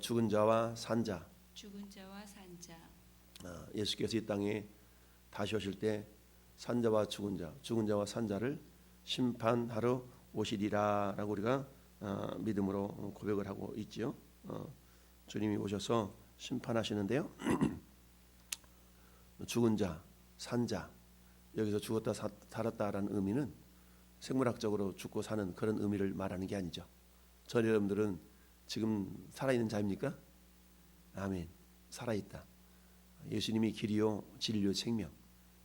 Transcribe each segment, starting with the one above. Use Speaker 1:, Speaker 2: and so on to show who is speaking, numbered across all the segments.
Speaker 1: 죽은 자와 산자.
Speaker 2: 죽은 자와 산자.
Speaker 1: 예수께서 이 땅에 다시 오실 때 산자와 죽은 자와 산자를 심판하러 오시리라라고 우리가 믿음으로 고백을 하고 있지요. 주님이 오셔서 심판하시는데요. 죽은 자, 산자, 여기서 죽었다 살았다라는 의미는 생물학적으로 죽고 사는 그런 의미를 말하는 게 아니죠. 저희 여러분들은 지금 살아있는 자입니까? 아멘. 살아있다. 예수님이 길이요 진리요 생명.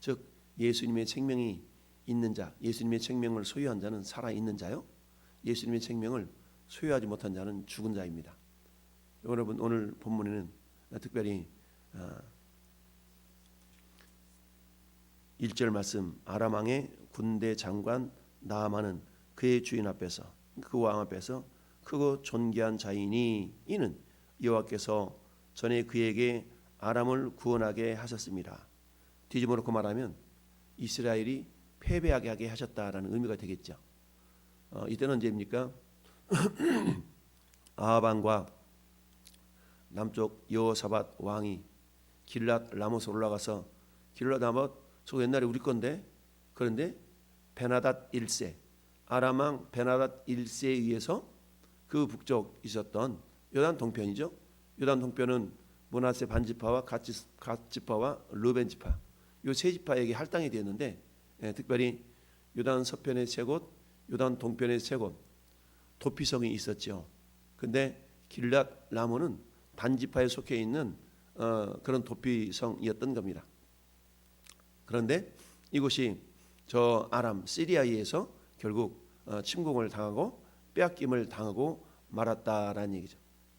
Speaker 1: 즉 예수님의 생명이 있는 자, 예수님의 생명을 소유한 자는 살아있는 자요. 예수님의 생명을 소유하지 못한 자는 죽은 자입니다. 여러분 오늘 본문에는 특별히 1절 말씀, 아람 왕의 군대 장관 나아만은 그의 주인 앞에서, 그 왕 앞에서 크고 존귀한 자이니 이는 여호와께서 전에 그에게 아람을 구원하게 하셨습니다. 뒤집어 놓고 말하면 이스라엘이 패배하게 하게 하셨다라는 의미가 되겠죠. 이때는 언제입니까? 아합 왕과 남쪽 여호사밧 왕이 길랏 라모스 올라가서 길랏 라모스 저 옛날에 우리 건데, 그런데 베나닷 1세 아람 왕 베나닷 1세에 의해서 그 북쪽 있었던 요단 동편이죠. 요단 동편은 므낫세 반지파와 갓지파와 르벤 지파, 요 세 지파에게 할당이 되었는데, 특별히 요단 서편의 세 곳, 요단 동편의 세 곳 도피성이 있었죠. 근데 길랏 라모는 단지파에 속해 있는 그런 도피성이었던 겁니다. 그런데 이곳이 저 아람 시리아에 의해서 결국 침공을 당하고 빼앗김을 당하고 말았다라는 얘기죠.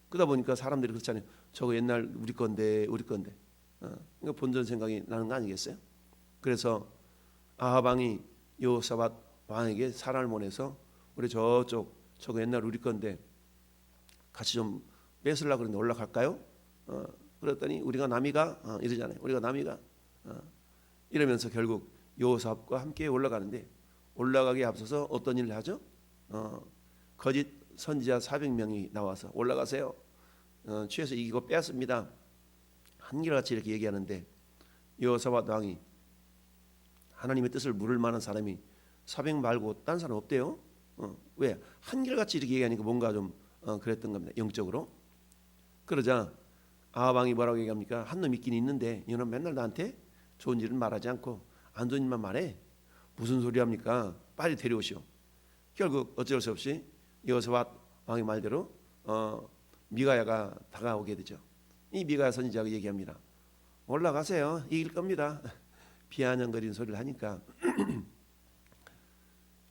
Speaker 1: 그러다 보니까 사람들이 그렇잖아요. 저거 옛날 우리 건데. 그러니까 본전 생각이 나는 거 아니겠어요? 그래서 아합 왕이 여호사밧 왕에게 사람을 보내서 우리 저거 옛날 우리 건데 같이 좀 뺏으려고 그러는데 올라갈까요? 그랬더니 우리가 남이가 이러잖아요. 우리가 남이가 이러면서 결국 여호사밧과 함께 올라가는데, 올라가기에 앞서서 어떤 일을 하죠? 거짓 선지자 400명이 나와서 올라가세요. 취해서 이기고 빼앗습니다. 한결같이 이렇게 얘기하는데 여호사밧 왕이 하나님의 뜻을 물을 만한 사람이 400 말고 딴 사람 없대요. 왜? 한결같이 이렇게 얘기하니까 뭔가 좀 그랬던 겁니다. 영적으로. 그러자 아합 왕이 뭐라고 얘기합니까? 한 놈 있긴 있는데 이놈 맨날 나한테 좋은 일은 말하지 않고 안 좋은 일만 말해. 무슨 소리 합니까? 빨리 데려오시오. 결국 어쩔 수 없이 여호사밧 왕의 말대로 미가야가 다가오게 되죠. 이 미가야 선지자가 얘기합니다. 올라가세요. 이길 겁니다. 비아냥거리는 소리를 하니까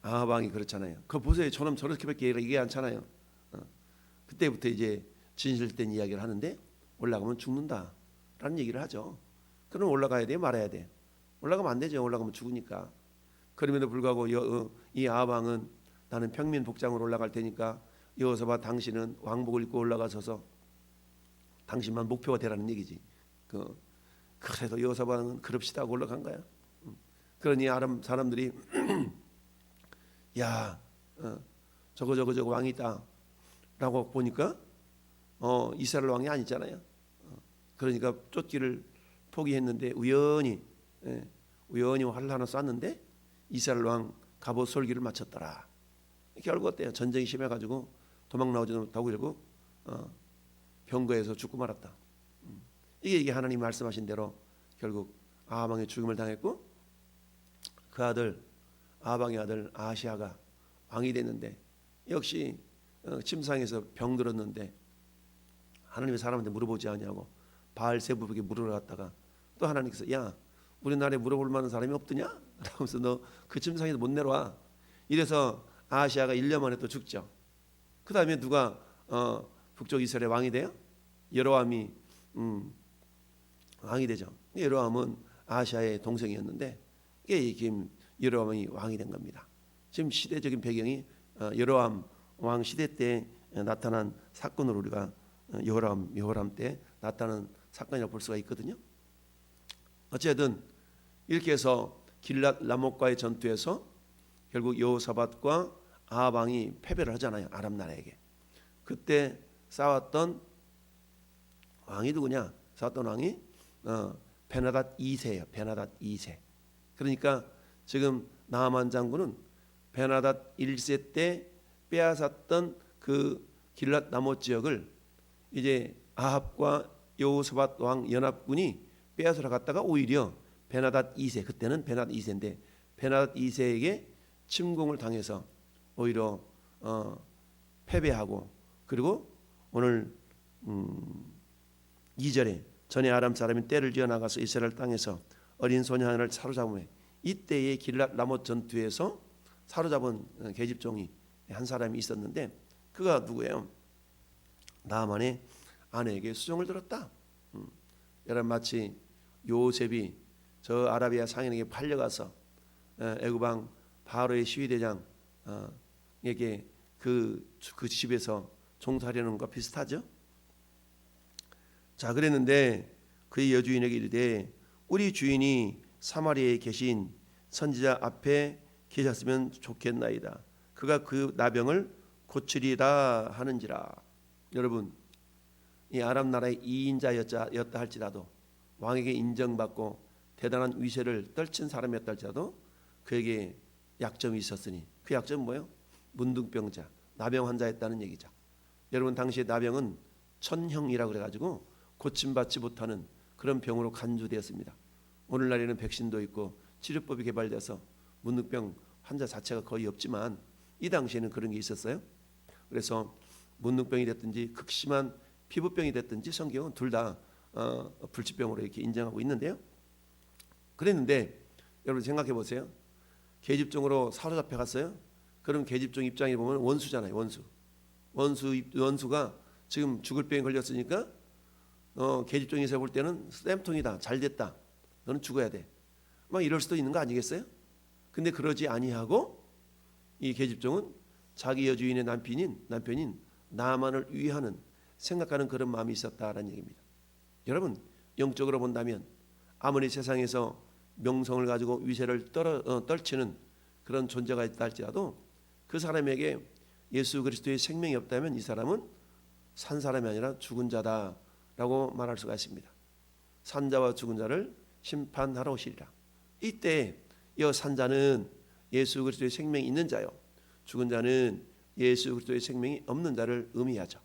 Speaker 1: 아합 왕이 그렇잖아요. 그거 보세요. 저놈 저렇게밖에 얘기 않잖아요. 그때부터 이제 진실된 이야기를 하는데, 올라가면 죽는다라는 얘기를 하죠. 그럼 올라가야 돼, 말아야 돼? 올라가면 안 되죠. 올라가면 죽으니까. 그럼에도 불구하고 이 아합 왕은 나는 평민 복장으로 올라갈 테니까 여호사밧 당신은 왕복을 입고 올라가셔서 당신만 목표가 되라는 얘기지. 그래도 여호사밧은 그럽시다 하고 올라간 거야. 그러니 아람 사람들이 야 저거 왕이 있다라고 보니까 이스라엘 왕이 아니잖아요. 그러니까 쫓기를 포기했는데 우연히 활을 하나 쐈는데 이스라엘 왕 갑옷 솔기를 맞췄더라. 결국 어때요? 전쟁이 심해가지고 도망 나오지 못하고 결국 병거에서 죽고 말았다. 이게 하나님 말씀하신 대로 결국 아합 왕의 죽음을 당했고, 그 아들 아합 왕의 아들 아하시아가 왕이 됐는데, 역시 침상에서 병들었는데 하나님의 사람한테 물어보지 않냐고 바알세부에게 물어갔다가 또 하나님께서 야 우리나라에 물어볼 만한 사람이 없더냐? 라면서 너 그 침상에서 못 내려와. 이래서 아하시아가 1년 만에 또 죽죠. 그 다음에 누가 북쪽 이스라엘 왕이 돼요? 여로암이 왕이 되죠. 여로암은 아하시아의 동생이었는데 이게 여로암이 왕이 된 겁니다. 지금 시대적인 배경이 여로암 왕 시대 때 나타난 사건으로 우리가 여호람 때 나타난 사건이라고 볼 수가 있거든요. 어쨌든 이렇게 해서 길랏 라못과의 전투에서 결국 여호사밧과 아합 왕이 패배를 하잖아요. 아람 나라에게. 그때 싸웠던 왕이 누구냐? 사돈 왕이 베나닷 2세예요. 베나닷 2세. 그러니까 지금 나아만 장군은 베나닷 1세 때 빼앗았던 그 길랏 라못 지역을 이제 아합과 여호사밧 왕 연합군이 빼앗으러 갔다가 오히려 베나닷 2세, 그때는 베나닷 2세인데 베나닷 2세에게 침공을 당해서 오히려 패배하고, 그리고 오늘 2절에 전에 아람 사람이 떼를 지어 나가서 이스라엘 땅에서 어린 소녀 하나를 사로잡음에 이때의 길랏 라못 전투에서 사로잡은 계집종이 한 사람이 있었는데 그가 누구예요? 나아만의 아내에게 수종을 들었다. 여러분, 마치 요셉이 저 아라비아 상인에게 팔려가서 애굽 왕 바로의 시위대장에게 그 집에서 종살이하는 것과 비슷하죠. 자, 그랬는데 그의 여주인에게 이르되 우리 주인이 사마리아에 계신 선지자 앞에 계셨으면 좋겠나이다. 그가 그 나병을 고치리라 하는지라. 여러분, 이 아람 나라의 2인자였다 할지라도 왕에게 인정받고 대단한 위세를 떨친 사람이었다 할지라도 그에게 약점이 있었으니 그 약점은 뭐예요? 문둥병자, 나병 환자였다는 얘기죠. 여러분, 당시에 나병은 천형이라고 그래가지고 고침받지 못하는 그런 병으로 간주되었습니다. 오늘날에는 백신도 있고 치료법이 개발돼서 문둥병 환자 자체가 거의 없지만 이 당시에는 그런 게 있었어요. 그래서 문둥병이 됐든지 극심한 피부병이 됐든지 성경은 둘 다 불치병으로 이렇게 인정하고 있는데요. 그랬는데 여러분 생각해 보세요. 계집종으로 사로잡혀 갔어요. 그럼 계집종 입장에 보면 원수잖아요. 원수가 지금 죽을 병에 걸렸으니까 계집종에서 볼 때는 쌤통이다, 잘됐다, 너는 죽어야 돼, 막 이럴 수도 있는 거 아니겠어요? 근데 그러지 아니하고 이 계집종은 자기 여주인의 남편인 나아만을 위하는 생각하는 그런 마음이 있었다라는 얘기입니다. 여러분, 영적으로 본다면 아무리 세상에서 명성을 가지고 위세를 떨치는 그런 존재가 있다 할지라도 그 사람에게 예수 그리스도의 생명이 없다면 이 사람은 산 사람이 아니라 죽은 자다라고 말할 수가 있습니다. 산자와 죽은 자를 심판하러 오시리라. 이때 이 산자는 예수 그리스도의 생명이 있는 자요, 죽은 자는 예수 그리스도의 생명이 없는 자를 의미하죠.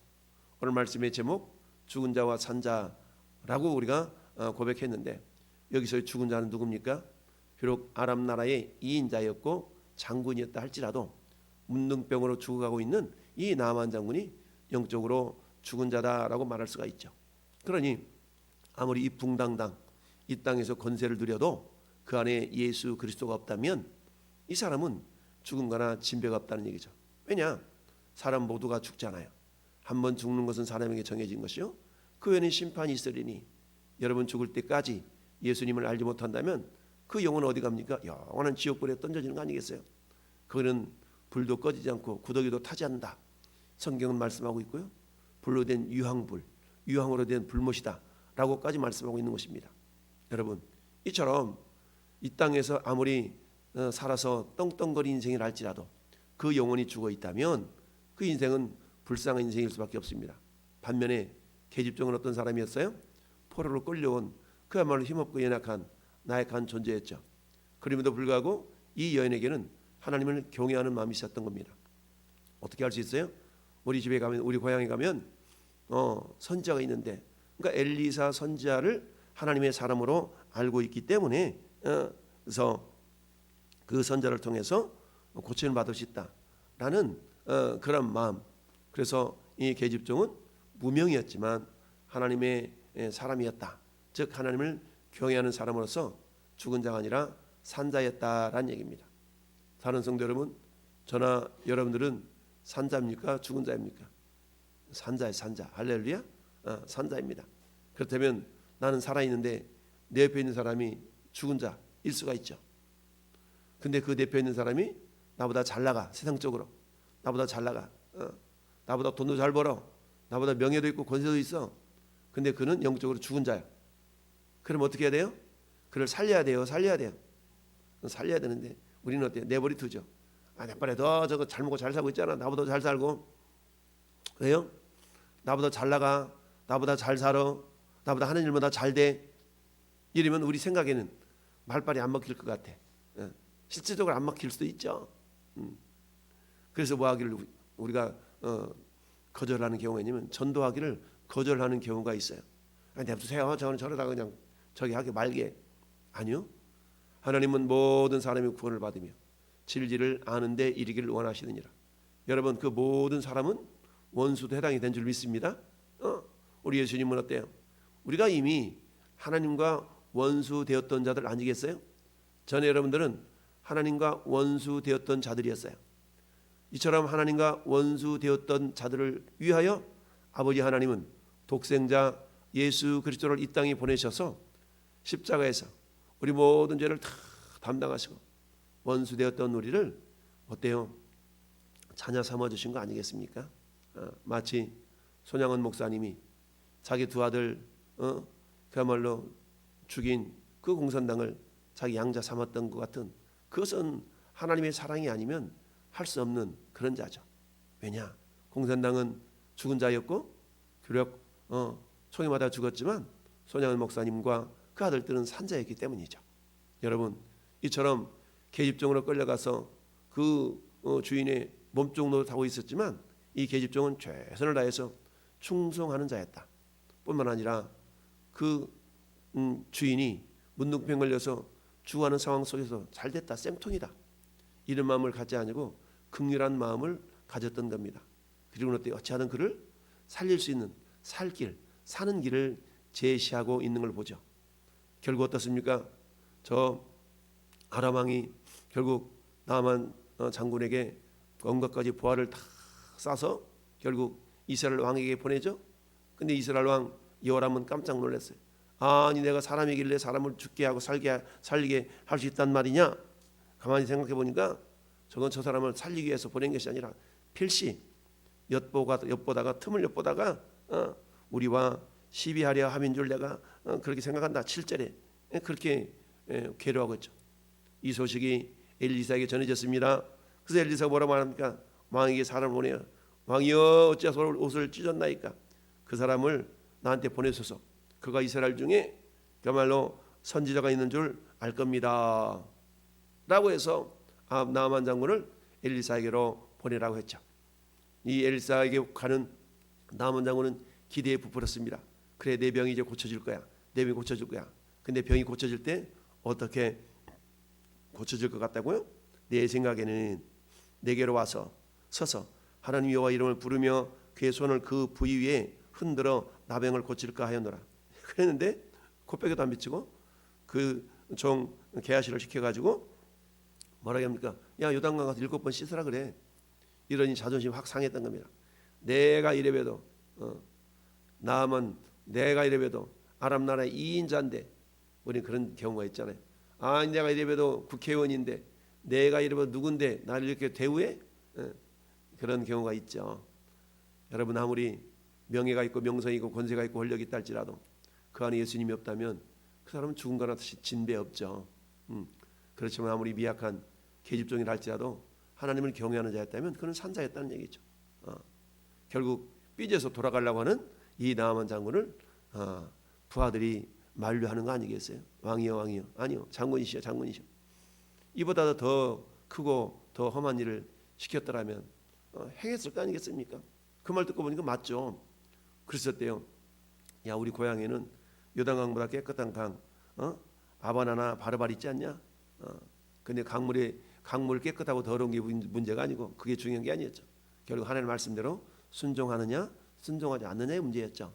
Speaker 1: 오늘 말씀의 제목 죽은 자와 산자라고 우리가 고백했는데 여기서의 죽은 자는 누굽니까? 비록 아람 나라의 2인자였고 장군이었다 할지라도 문둥병으로 죽어가고 있는 이 나아만 장군이 영적으로 죽은 자다라고 말할 수가 있죠. 그러니 아무리 이풍당당 이 땅에서 권세를 누려도 그 안에 예수 그리스도가 없다면 이 사람은 죽음과나 진배가 없다는 얘기죠. 왜냐? 사람 모두가 죽잖아요. 한 번 죽는 것은 사람에게 정해진 것이요, 그 외에는 심판이 있으리니 여러분 죽을 때까지 예수님을 알지 못한다면 그 영혼은 어디 갑니까? 영원한 지옥불에 던져지는 거 아니겠어요? 그거는 불도 꺼지지 않고 구더기도 타지 않는다, 성경은 말씀하고 있고요. 불로 된 유황으로 된 불못이다 라고까지 말씀하고 있는 것입니다. 여러분, 이처럼 이 땅에서 아무리 살아서 떵떵거리는 인생을 할지라도 그 영혼이 죽어 있다면 그 인생은 불쌍한 인생일 수밖에 없습니다. 반면에 계집종은 어떤 사람이었어요? 포로로 끌려온 그야말로 힘없고 연약한 나약한 존재였죠. 그럼에도 불구하고 이 여인에게는 하나님을 경외하는 마음이 있었던 겁니다. 어떻게 할 수 있어요? 우리 집에 가면, 우리 고향에 가면 선지자가 있는데, 그러니까 엘리사 선지자를 하나님의 사람으로 알고 있기 때문에 그래서 그 선지자를 통해서 고침을 받을 수 있다라는 그런 마음. 그래서 이 계집종은 무명이었지만 하나님의 사람이었다. 즉 하나님을 경외하는 사람으로서 죽은 자가 아니라 산자였다라는 얘기입니다. 사는 성도 여러분, 저나 여러분들은 산자입니까? 죽은 자입니까? 산자예요. 산자. 할렐루야. 산자입니다. 그렇다면 나는 살아있는데 내 옆에 있는 사람이 죽은 자일 수가 있죠. 근데 그 내 옆에 있는 사람이 나보다 잘 나가, 세상적으로 나보다 잘 나가, 나보다 돈도 잘 벌어, 나보다 명예도 있고 권세도 있어. 근데 그는 영적으로 죽은 자야. 그럼 어떻게 해야 돼요? 그를 살려야 돼요. 살려야 되는데 우리는 어때요? 내버려 두죠. 내빨에 너 저거 잘 먹고 잘 살고 있잖아. 나보다 잘 살고. 왜요? 나보다 잘 나가, 나보다 잘 살아. 나보다 하는 일보다 잘돼 이러면 우리 생각에는 말빨이 안 먹힐 것 같아. 실제적으로 안 먹힐 수도 있죠. 그래서 뭐 하기를 우리가 거절하는 경우가 있냐면 전도하기를 거절하는 경우가 있어요. 냅두세요. 저는 저러다가 그냥 저기 하게 말게. 아니요. 하나님은 모든 사람이 구원을 받으며 진리를 아는데 이르기를 원하시느니라. 여러분 그 모든 사람은 원수도 해당이 된 줄 믿습니다. 우리 예수님은 어때요? 우리가 이미 하나님과 원수 되었던 자들 아니겠어요? 전에 여러분들은 하나님과 원수 되었던 자들이었어요. 이처럼 하나님과 원수 되었던 자들을 위하여 아버지 하나님은 독생자 예수 그리스도를 이 땅에 보내셔서 십자가에서 우리 모든 죄를 다 담당하시고 원수 되었던 우리를 어때요? 자녀 삼아주신 거 아니겠습니까? 마치 손양원 목사님이 자기 두 아들 그야말로 죽인 그 공산당을 자기 양자 삼았던 것 같은, 그것은 하나님의 사랑이 아니면 할 수 없는 그런 자죠. 왜냐? 공산당은 죽은 자였고 비록 총에 맞아 죽었지만 손양원 목사님과 그 아들들은 산자였기 때문이죠. 여러분 이처럼 계집종으로 끌려가서 그 주인의 몸종으로 타고 있었지만 이 계집종은 최선을 다해서 충성하는 자였다. 뿐만 아니라 그 주인이 문둥병 걸려서 죽어가는 상황 속에서 잘됐다, 쌤통이다, 이런 마음을 갖지 아니고 긍휼한 마음을 가졌던 겁니다. 그리고 어찌하든 그를 살릴 수 있는 살 길, 사는 길을 제시하고 있는 걸 보죠. 결국 어떻습니까? 저 아람 왕이 결국 나만 장군에게 온갖 가지 보화를 다 싸서 결국 이스라엘 왕에게 보내죠. 근데 이스라엘 왕 여호람은 깜짝 놀랐어요. 아니 내가 사람이길래 사람을 죽게 하고 살리게 할 수 있단 말이냐? 가만히 생각해 보니까 저건 저 사람을 살리기 위해서 보낸 것이 아니라 필시 엿보다가 틈을 엿보다가 우리와 시비하려 함인 줄 내가 그렇게 생각한다. 7절에 그렇게 괴로워하고 있죠. 이 소식이 엘리사에게 전해졌습니다. 그래서 엘리사가 뭐라고 말합니까? 왕에게 사람을 보내요. 왕이여 어찌해서 옷을 찢었나이까? 그 사람을 나한테 보내소서. 그가 이스라엘 중에 그야말로 선지자가 있는 줄 알 겁니다 라고 해서 나아만 장군을 엘리사에게로 보내라고 했죠. 이 엘리사에게 가는 나아만 장군은 기대에 부풀었습니다. 그래 내 병이 이제 고쳐질 거야. 내 병이 고쳐질 거야. 근데 병이 고쳐질 때 어떻게 고쳐질 것 같다고요? 내 생각에는 내게로 와서 서서 하나님 여호와 이름을 부르며 그의 손을 그 부위 위에 흔들어 나병을 고칠까 하였노라. 그랬는데 코빼기도 안 비치고 그 종 게하시를 시켜가지고 뭐라고 합니까? 야 요단강 가서 7번 씻으라 그래. 이러니 자존심 확 상했던 겁니다. 내가 이래봬도 나아만 내가 이래봬도 아람 나라의 2인자인데 우리 그런 경우가 있잖아요. 아니 내가 이래봬도 국회의원인데 내가 이래봬도 누군데 나를 이렇게 대우해? 그런 경우가 있죠. 여러분 아무리 명예가 있고 명성이 있고 권세가 있고 권력이 있다 할지라도 그 안에 예수님이 없다면 그 사람은 죽은 거나 진배 없죠. 그렇지만 아무리 미약한 계집종이라 할지라도 하나님을 경외하는 자였다면 그는 산자였다는 얘기죠. 결국 삐져서 돌아가려고 하는 이 나아만 장군을 부하들이 만류하는 거 아니겠어요? 왕이여 왕이여. 아니요, 장군이시여 장군이시여. 이보다 더 크고 더 험한 일을 시켰더라면 행했을 거 아니겠습니까? 그 말 듣고 보니까 맞죠. 그랬었대요. 야 우리 고향에는 요단강보다 깨끗한 강 아바나나 바르발 있지 않냐? 근데 강물 깨끗하고 더러운 게 문제가 아니고 그게 중요한 게 아니었죠. 결국 하나님의 말씀대로 순종하느냐 순종하지 않느냐의 문제였죠.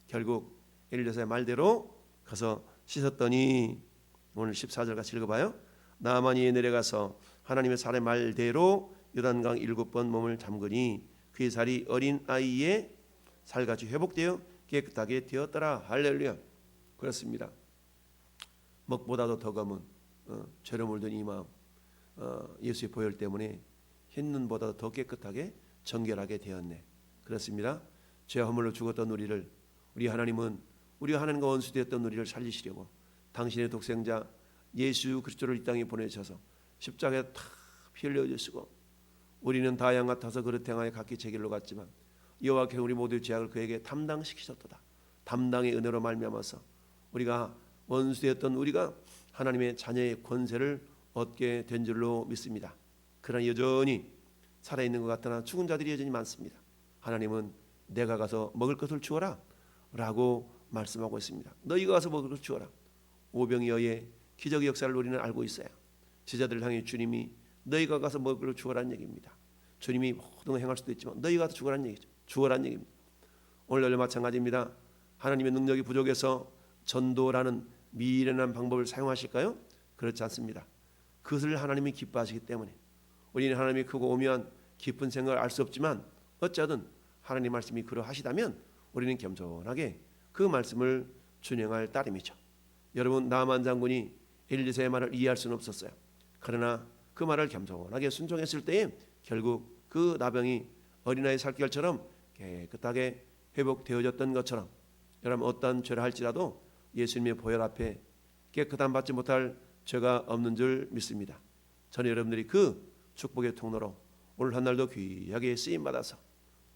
Speaker 1: 결국 엘리사의 말대로 가서 씻었더니 오늘 14절 같이 읽어봐요. 나아만이 내려가서 하나님의 사람의 말대로 요단강 7번 몸을 담그니 그의 살이 어린 아이의 살같이 회복되어 깨끗하게 되었더라. 할렐루야. 그렇습니다. 먹보다도 더 검은 죄로 물든 이 마음, 예수의 보혈 때문에 흰 눈보다도 더 깨끗하게 정결하게 되었네. 그렇습니다. 죄 허물로 죽었던 우리를 우리 하나님은 우리가 하나님과 원수되었던 우리를 살리시려고 당신의 독생자 예수 그리스도를 이 땅에 보내셔서 십자가에 다 피 흘려 주시고 우리는 다 양 같아서 그릇 행하여 각기 제 길로 갔지만 여호와께서 우리 모두의 죄악을 그에게 담당시키셨도다. 담당의 은혜로 말미암아서 우리가 원수되었던 우리가 하나님의 자녀의 권세를 얻게 된 줄로 믿습니다. 그러나 여전히 살아있는 것 같으나 죽은 자들이 여전히 많습니다. 하나님은 내가 가서 먹을 것을 주어라 라고 말씀하고 있습니다. 너희가 가서 먹을 것을 주어라. 오병이어의 기적의 역사를 우리는 알고 있어요. 제자들을 향해 주님이 너희가 가서 먹을 것을 주어라는 얘기입니다. 주님이 모든 걸 행할 수도 있지만 너희가 가서 주어라는 얘기죠. 주어라는 얘기입니다. 오늘날도 마찬가지입니다. 하나님의 능력이 부족해서 전도라는 미련한 방법을 사용하실까요? 그렇지 않습니다. 그것을 하나님이 기뻐하시기 때문에 우리는 하나님이 크고 오묘한 깊은 생각을 알 수 없지만 어쩌든 하나님 말씀이 그러하시다면 우리는 겸손하게 그 말씀을 준행할 따름이죠. 여러분, 나만 장군이 엘리사의 말을 이해할 수는 없었어요. 그러나 그 말을 겸손하게 순종했을 때에 결국 그 나병이 어린아이 살결처럼 깨끗하게 회복되어졌던 것처럼 여러분, 어떤 죄를 할지라도 예수님의 보혈 앞에 깨끗함 받지 못할 죄가 없는 줄 믿습니다. 저는 여러분들이 그 축복의 통로로 오늘 한 날도 귀하게 쓰임 받아서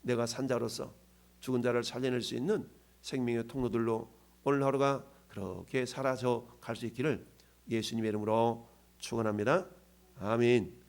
Speaker 1: 내가 산자로서 죽은 자를 살려낼 수 있는 생명의 통로들로 오늘 하루가 그렇게 사라져 갈 수 있기를 예수님의 이름으로 축원합니다. 아멘.